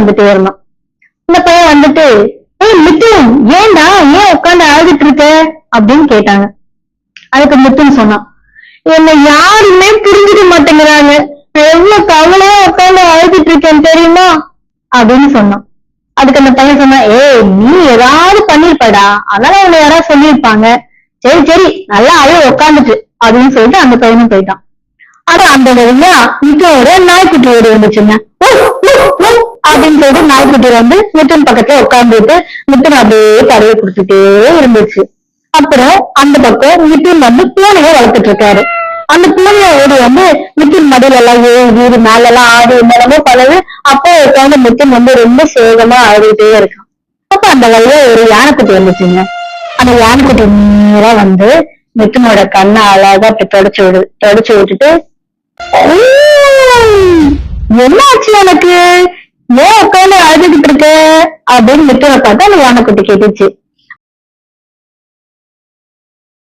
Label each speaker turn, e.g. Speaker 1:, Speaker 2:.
Speaker 1: வந்துட்டே இருந்தான். இந்த பையன் வந்துட்டு, ஏய் மித்துன், ஏன்டா ஏன் உட்காந்து அழுதுட்டு இருக்க அப்படின்னு கேட்டாங்க. அதுக்கு மித்துன் சொன்னான், என்னை யாருமே புரிஞ்சுக்க மாட்டேங்கிறாங்க, நான் எவ்வளவு கவலையா உட்காந்து அழுதுட்டு இருக்கேன் தெரியுமா அப்படின்னு சொன்னான். அதுக்கு அந்த பையன் சொன்னா, ஏய் நீ ஏதாவது பண்ணிருப்படா, அதனால உன்னை யாராவது சொல்லியிருப்பாங்க, சரி சரி நல்லா அழுது உட்காந்துட்டு அப்படின்னு சொல்லிட்டு அந்த பையனும் போயிட்டான். ஆனா அந்த வழியா மித்தோட நாய்க்குட்டி ஓடி வந்துச்சுங்க. அப்படின்னு சொல்லிட்டு நாய்க்குட்டி வந்து மித்தன் பக்கத்துல உட்கார்ந்துட்டு மித்தன் அப்படியே தடவை கொடுத்துட்டே இருந்துச்சு. அப்புறம் அந்த பக்கம் மித்தன் வந்து பூனையை வளர்த்துட்டு இருக்காரு. அந்த பூனையை ஓடி வந்து மித்தன் மடியில எல்லாம் ஏறி மேல எல்லாம் ஆடி என்னென்னமோ பழகு. அப்போ உட்காந்து மித்தன் வந்து ரொம்ப சோகமா ஆடிட்டே இருக்கான். அப்ப அந்த வழியா ஒரு யானைக்குட்டி வந்துச்சுங்க. அந்த யானைக்குட்டி நேரா வந்து மித்தனோட கண்ணை அழகா அப்படி தொடச்சு விட்டுட்டு, என்ன ஆச்சு எனக்கு, ஏன் உட்காந்து அழுதுகிட்டு இருக்க அப்படின்னு மித்தனை பார்த்தா அந்த யானைக்குட்டி கேட்டுச்சு.